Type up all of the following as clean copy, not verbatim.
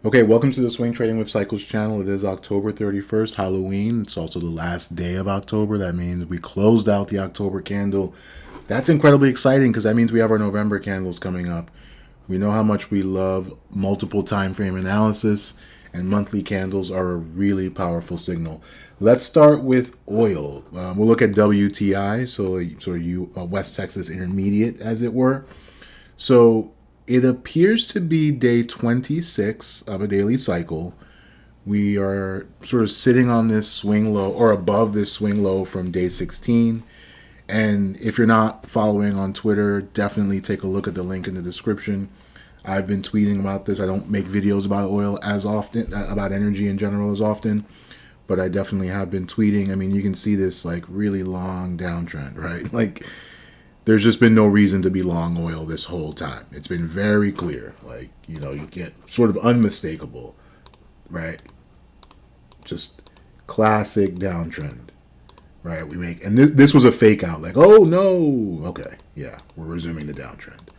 Okay, welcome to the Swing Trading with Cycles channel. It is October 31st, Halloween. It's also the last day of October. That means we closed out the October candle. That's incredibly exciting because that means we have our November candles coming up. We know how much we love multiple time frame analysis, and monthly candles are a really powerful signal. Let's start with oil. We'll look at WTI, so West Texas Intermediate, as it were. So it appears to be day 26 of a daily cycle. We are sort of sitting on this swing low or above this swing low from day 16. And if you're not following on Twitter, definitely take a look at the link in the description. I've been tweeting about this. I don't make videos about oil as often, about energy in general as often, but I definitely have been tweeting. I mean, you can see this like really long downtrend, right? Like, there's just been no reason to be long oil this whole time. It's been very clear. Like, you get sort of unmistakable, right? Just classic downtrend, right? And this was a fake out. Like, oh no. Okay, yeah, we're resuming the downtrend.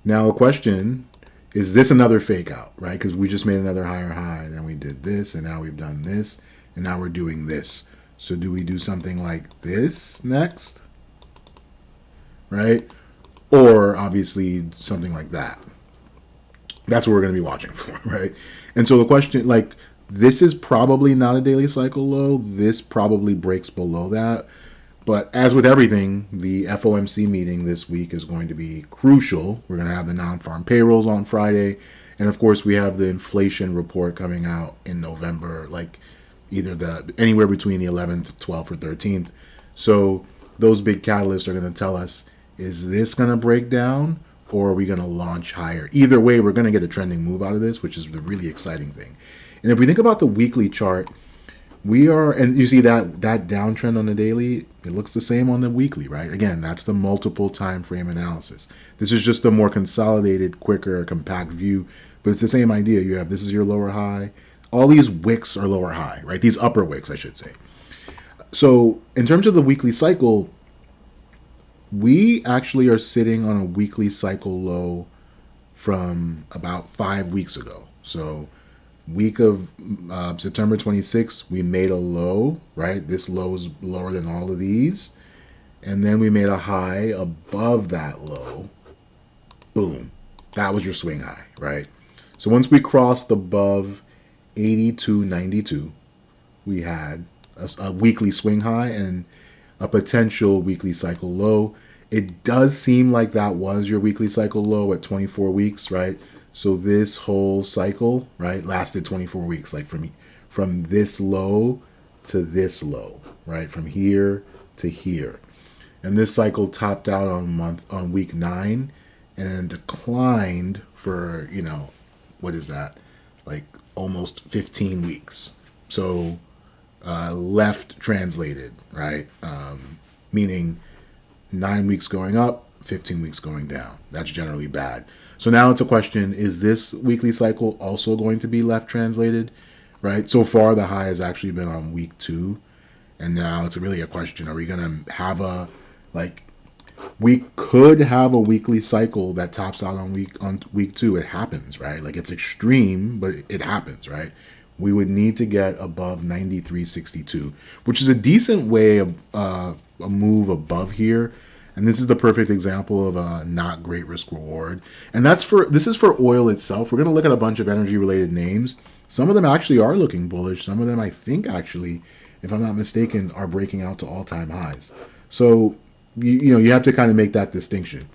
Now the question is this another fake out, right? Because we just made another higher high, and then we did this, and now we've done this, and now we're doing this. So do we do something like this next? Right? Or obviously something like that. That's what we're going to be watching for, right? And so the question, like, this is probably not a daily cycle low. This probably breaks below that. But as with everything, the FOMC meeting this week is going to be crucial. We're going to have the non-farm payrolls on Friday. And of course, we have the inflation report coming out in November, like anywhere between the 11th, 12th, or 13th. So those big catalysts are going to tell us, is this going to break down or are we going to launch higher? Either way, we're going to get a trending move out of this, which is the really exciting thing. And if we think about the weekly chart, and you see that downtrend on the daily, it looks the same on the weekly, right? Again, that's the multiple time frame analysis. This is just a more consolidated, quicker, compact view, but it's the same idea. This is your lower high. All these wicks are lower high, right? These upper wicks, I should say. So in terms of the weekly cycle, we actually are sitting on a weekly cycle low from about 5 weeks ago. So week of September 26th, we made a low, right? This low is lower than all of these. And then we made a high above that low. Boom. That was your swing high, right? So once we crossed above 82.92, we had a weekly swing high and a potential weekly cycle low. It does seem like that was your weekly cycle low at 24 weeks, right? So this whole cycle, right, lasted 24 weeks, like from this low to this low, right? From here to here. And this cycle topped out on week 9 and then declined for, what is that? Like almost 15 weeks. So left translated, right? Meaning 9 weeks going up, 15 weeks going down. That's generally bad. So now it's a question, is this weekly cycle also going to be left translated, right? So far, the high has actually been on week 2. And now it's really a question, are we going to have we could have a weekly cycle that tops out on week 2. It happens, right? Like, it's extreme, but it happens, right? We would need to get above 93.62, which is a decent way of a move above here. And this is the perfect example of a not great risk reward. And this is for oil itself. We're going to look at a bunch of energy related names. Some of them actually are looking bullish. Some of them, I think, actually, if I'm not mistaken, are breaking out to all-time highs. So you have to kind of make that distinction.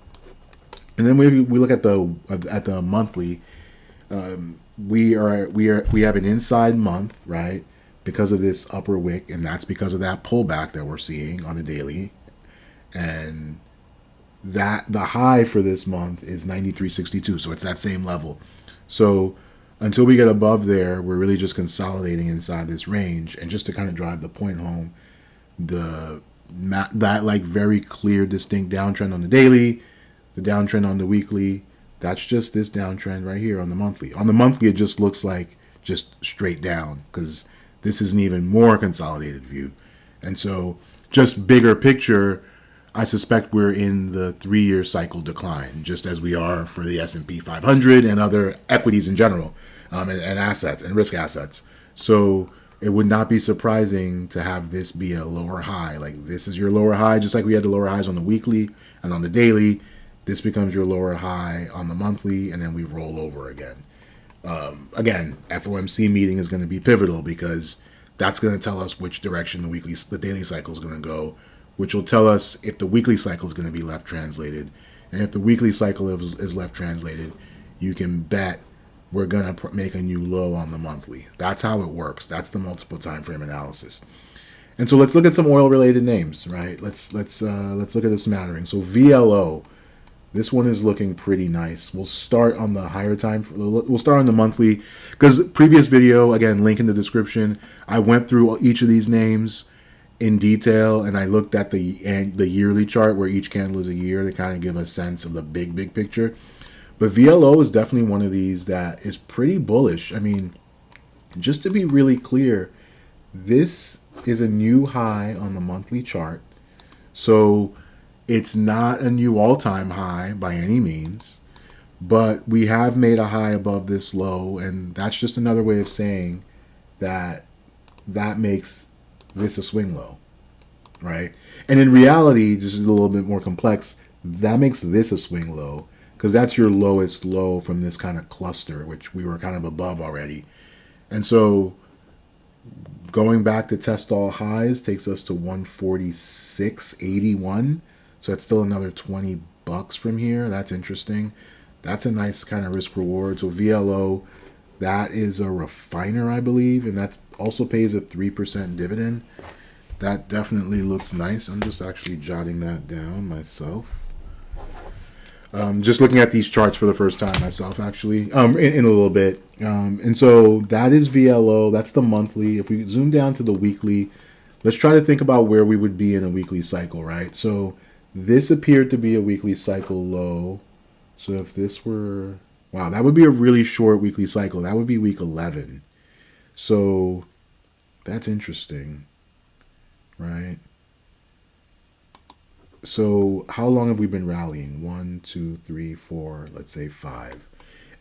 And then we look at the monthly. We have an inside month, right, because of this upper wick, and that's because of that pullback that we're seeing on the daily. And that the high for this month is 93.62, so it's that same level. So until we get above there, we're really just consolidating inside this range. And just to kind of drive the point home, that like very clear, distinct downtrend on the daily, the downtrend on the weekly, that's just this downtrend right here on the monthly. On the monthly, it just looks like just straight down because this is an even more consolidated view. And so just bigger picture, I suspect we're in the 3-year cycle decline, just as we are for the S&P 500 and other equities in general. and assets and risk assets. So it would not be surprising to have this be a lower high. Like this is your lower high, just like we had the lower highs on the weekly and on the daily. This becomes your lower high on the monthly, and then we roll over again. Again, FOMC meeting is going to be pivotal because that's going to tell us which direction the daily cycle is going to go, which will tell us if the weekly cycle is going to be left translated. And if the weekly cycle is left translated, you can bet we're going to make a new low on the monthly. That's how it works. That's the multiple time frame analysis. And so let's look at some oil related names, right? Let's look at a smattering. So VLO, this one is looking pretty nice. We'll start on the higher time. We'll start on the monthly because previous video, again, link in the description. I went through each of these names in detail, and I looked at the yearly chart where each candle is a year to kind of give a sense of the big picture. But VLO is definitely one of these that is pretty bullish. I mean, just to be really clear, this is a new high on the monthly chart. So it's not a new all-time high by any means, but we have made a high above this low, and that's just another way of saying that makes this a swing low, right? And in reality, just a little bit more complex, that makes this a swing low because that's your lowest low from this kind of cluster, which we were kind of above already. And so going back to test all highs takes us to 146.81. So that's still another $20 from here. That's interesting. That's a nice kind of risk reward. So VLO, that is a refiner, I believe, and that also pays a 3% dividend. That definitely looks nice. I'm just actually jotting that down myself. Just looking at these charts for the first time myself, actually, in a little bit. And so that is VLO. That's the monthly. If we zoom down to the weekly, let's try to think about where we would be in a weekly cycle, right? So this appeared to be a weekly cycle low. So if this were, wow, that would be a really short weekly cycle. That would be week 11. So that's interesting, right? So how long have we been rallying? 1, 2, 3, 4, let's say 5.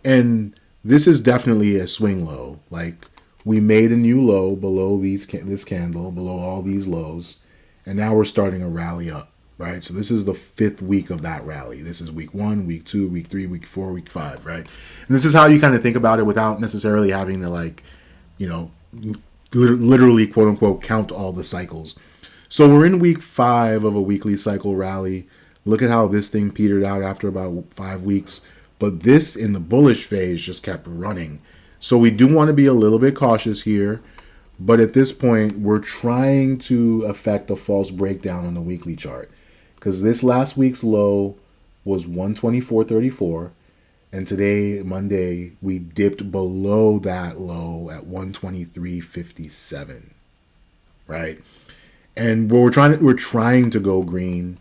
And this is definitely a swing low. Like we made a new low below this candle, below all these lows, and now we're starting a rally up. Right, so this is the 5th week of that rally. This is week 1, week 2, week 3, week 4, week 5, right? And this is how you kind of think about it without necessarily having to, like, you know, literally, quote unquote, count all the cycles. So we're in week 5 of a weekly cycle rally. Look at how this thing petered out after about 5 weeks. But this in the bullish phase just kept running. So we do want to be a little bit cautious here. But at this point, we're trying to affect a false breakdown on the weekly chart. Because this last week's low was 124.34, and today, Monday, we dipped below that low at 123.57, right? And we're trying to go green,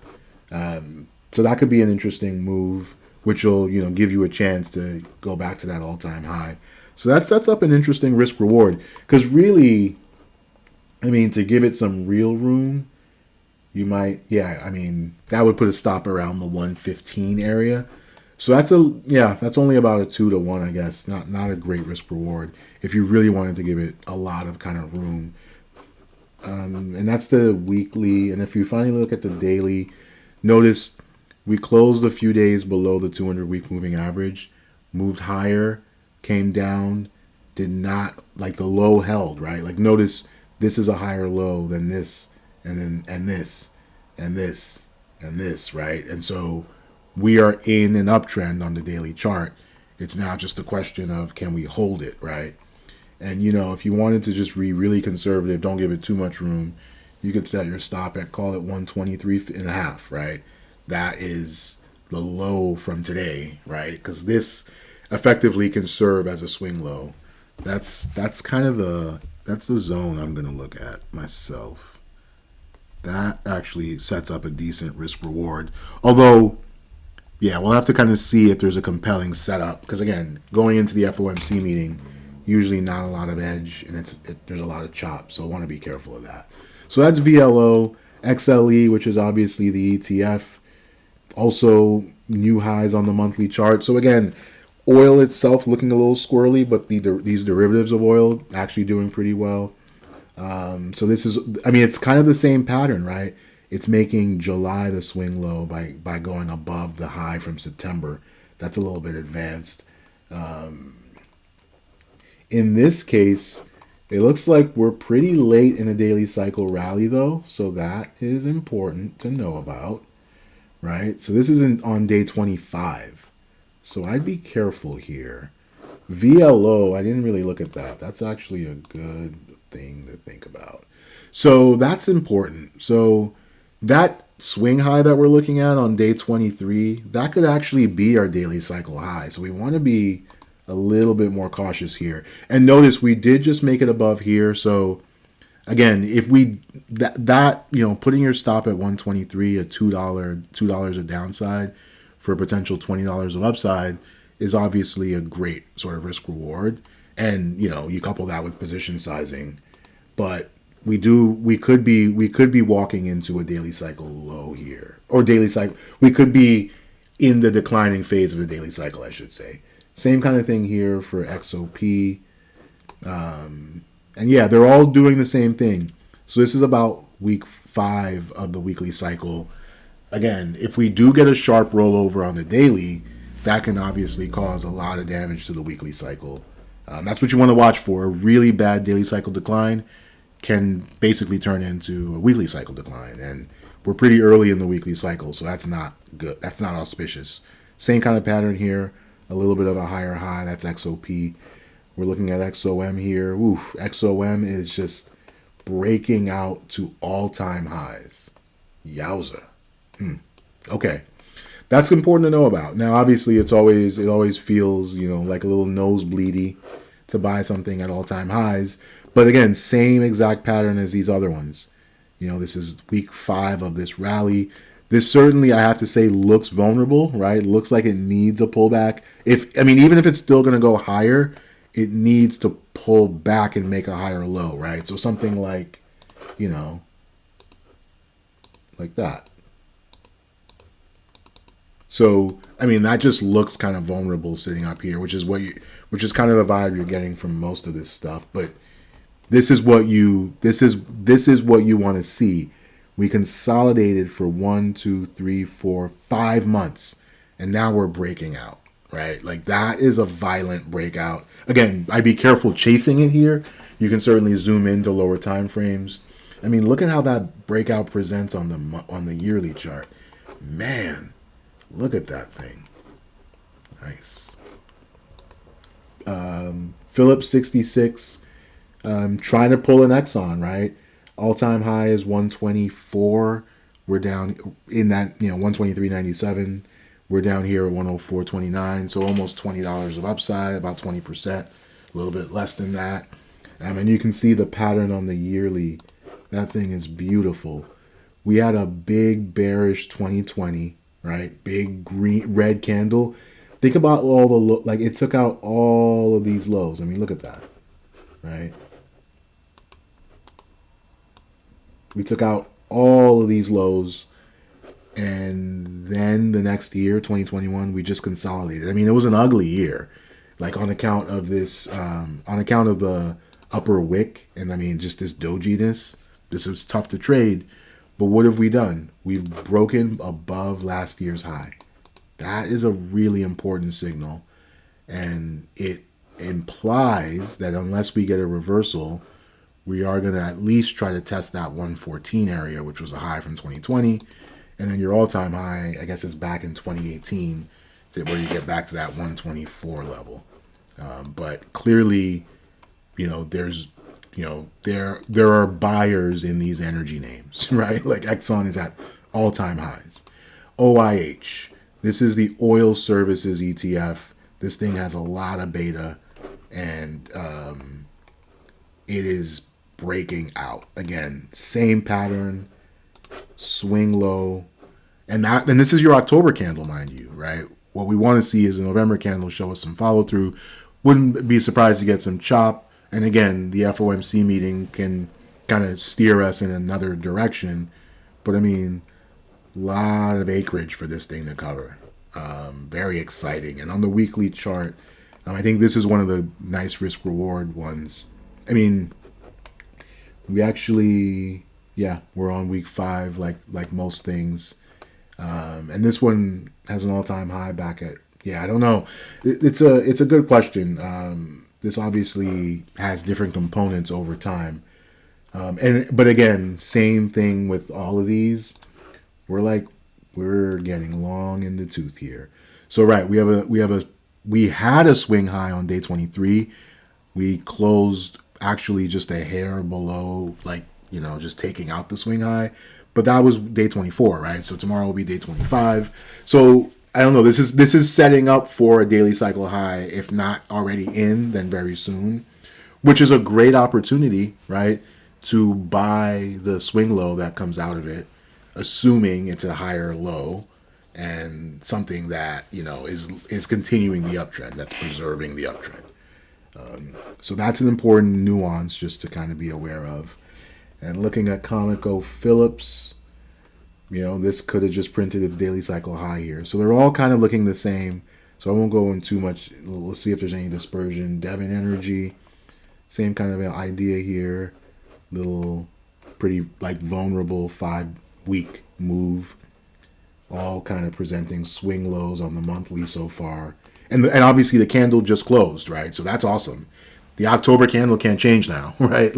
so that could be an interesting move, which will give you a chance to go back to that all-time high. So that sets up an interesting risk reward. Because really, I mean, to give it some real room, you might, that would put a stop around the 115 area. So that's only about a 2-to-1, I guess. Not a great risk reward if you really wanted to give it a lot of kind of room. And that's the weekly. And if you finally look at the daily, notice we closed a few days below the 200-week moving average, moved higher, came down, did not, like the low held, right? Like notice this is a higher low than this. And then this, and this, and this, right? And so we are in an uptrend on the daily chart. It's now just a question of can we hold it, right? And if you wanted to just be really conservative, don't give it too much room, you could set your stop at, call it 123.5, right? That is the low from today, right? Because this effectively can serve as a swing low. That's kind of the zone I'm gonna look at myself. That actually sets up a decent risk reward. Although, we'll have to kind of see if there's a compelling setup. Because again, going into the FOMC meeting, usually not a lot of edge, and there's a lot of chop. So I want to be careful of that. So that's VLO, XLE, which is obviously the ETF. Also, new highs on the monthly chart. So again, Oil itself looking a little squirrely, but these derivatives of oil actually doing pretty well. So this is, I mean, it's kind of the same pattern, right? It's making July the swing low by going above the high from September. That's a little bit advanced. In this case, it looks like we're pretty late in a daily cycle rally, though. So that is important to know about, right? So this isn't on day 25. So I'd be careful here. VLO, I didn't really look at that. That's actually a good thing to think about. So that's important. So that swing high that we're looking at on day 23, that could actually be our daily cycle high. So we want to be a little bit more cautious here. And notice we did just make it above here. So again, if we that you know, putting your stop at 123, a $2 of downside for a potential $20 of upside is obviously a great sort of risk reward. And you know, you couple that with position sizing, but we could be walking into a daily cycle low here, or daily cycle. We could be in the declining phase of the daily cycle, I should say. Same kind of thing here for XOP. And yeah, they're all doing the same thing. So this is about week 5 of the weekly cycle. Again, if we do get a sharp rollover on the daily, that can obviously cause a lot of damage to the weekly cycle. That's what you want to watch for. A really bad daily cycle decline can basically turn into a weekly cycle decline. And we're pretty early in the weekly cycle, so that's not good. That's not auspicious. Same kind of pattern here. A little bit of a higher high. That's XOP. We're looking at XOM here. Oof, XOM is just breaking out to all-time highs. Yowza. Okay. That's important to know about. Now, obviously, it always feels, you know, like a little nosebleedy to buy something at all-time highs. But again, same exact pattern as these other ones. You know, this is week 5 of this rally. This certainly, I have to say, looks vulnerable, right? It looks like it needs a pullback. Even if it's still going to go higher, it needs to pull back and make a higher low, right? So something like, you know, like that. So, I mean, that just looks kind of vulnerable sitting up here, which is kind of the vibe you're getting from most of this stuff. But this is what you want to see. We consolidated for 1, 2, 3, 4, 5 months, and now we're breaking out, right? Like, that is a violent breakout. Again, I'd be careful chasing it here. You can certainly zoom into lower time frames. I mean, look at how that breakout presents on the yearly chart. Man, look at that thing. Nice. Phillips 66, trying to pull an Exxon, right? All-time high is 124. We're down in that, 123.97. We're down here at 104.29, so almost $20 of upside, about 20%, a little bit less than that. And you can see the pattern on the yearly. That thing is beautiful. We had a big bearish 2020, right? Big red candle. Think about all the it took out all of these lows. I mean, look at that, right? We took out all of these lows, and then the next year, 2021, we just consolidated. I mean, it was an ugly year, like on account of this, on account of the upper wick, and I mean, just this dojiness. This was tough to trade, but what have we done? We've broken above last year's high. That is a really important signal, and it implies that unless we get a reversal, we are going to at least try to test that 114 area, which was a high from 2020. And then your all-time high, I guess, is back in 2018, where you get back to that 124 level. But clearly, there's, there are buyers in these energy names, right? Like Exxon is at all-time highs. OIH, this is the oil services ETF. This thing has a lot of beta, and it is breaking out again. Same pattern, swing low, and this is your October candle, mind you, right? What we want to see is a November candle show us some follow through. Wouldn't be surprised to get some chop, and again, the FOMC meeting can kind of steer us in another direction. But I mean, a lot of acreage for this thing to cover. Very exciting. And on the weekly chart, I think this is one of the nice risk reward ones. I mean, we actually, yeah, we're on week 5, like most things. And this one has an all-time high back at, yeah, I don't know. It's a good question. This obviously has different components over time. But again, same thing with all of these. We're getting long in the tooth here. So right, we had a swing high on day 23. We closed actually just a hair below, just taking out the swing high. But that was day 24, right? So tomorrow will be day 25. So I don't know. This is setting up for a daily cycle high, if not already in, then very soon, which is a great opportunity, right, to buy the swing low that comes out of it, assuming it's a higher low and something that is continuing the uptrend, that's preserving the uptrend. So that's an important nuance just to kind of be aware of. And looking at ConocoPhillips, this could have just printed its daily cycle high here. So they're all kind of looking the same. So I won't go in too much. Let's see if there's any dispersion. DVN Energy, same kind of idea here. Little pretty vulnerable 5-week move. All kind of presenting swing lows on the monthly so far. And obviously the candle just closed, right? So that's awesome. The October candle can't change now, right?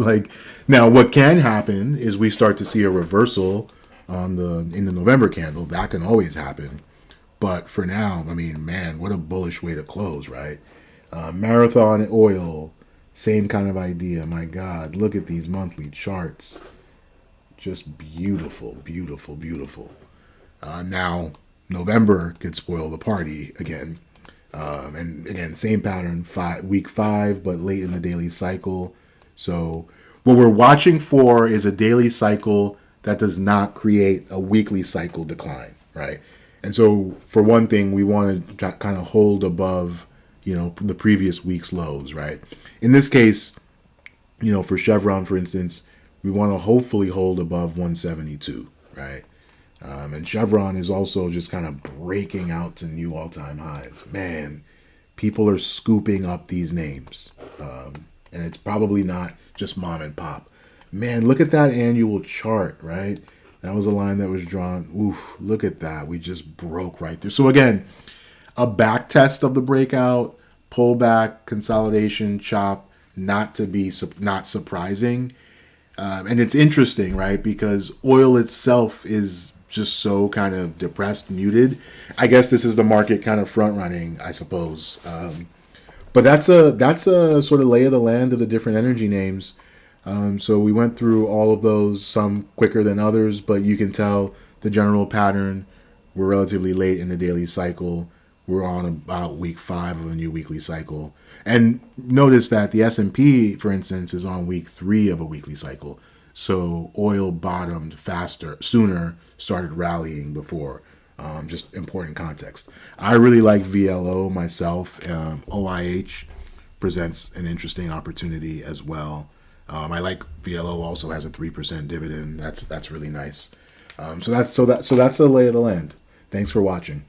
Now what can happen is we start to see a reversal in the November candle. That can always happen. But for now, man, what a bullish way to close, right? Marathon Oil, same kind of idea. My God, look at these monthly charts. Just beautiful, beautiful, beautiful. Now, November could spoil the party again. And again, same pattern, week 5, but late in the daily cycle. So what we're watching for is a daily cycle that does not create a weekly cycle decline, right? And so for one thing, we want to kind of hold above, the previous week's lows, right? In this case, for Chevron, for instance, we want to hopefully hold above 172, right? And Chevron is also just kind of breaking out to new all-time highs. Man, people are scooping up these names. And it's probably not just mom and pop. Man, look at that annual chart, right? That was a line that was drawn. Oof, look at that. We just broke right through. So again, a back test of the breakout, pullback, consolidation, chop, not surprising. And it's interesting, right? Because oil itself is just so kind of depressed, muted. I guess this is the market kind of front running, I suppose. But that's a sort of lay of the land of the different energy names. So we went through all of those, some quicker than others, but you can tell the general pattern. We're relatively late in the daily cycle. We're on about week 5 of a new weekly cycle. And notice that the S&P, for instance, is on week 3 of a weekly cycle. So oil bottomed sooner, started rallying before. Just important context. I really like VLO myself. OIH presents an interesting opportunity as well. I like VLO also has a 3% dividend. That's really nice. So that's the lay of the land. Thanks for watching.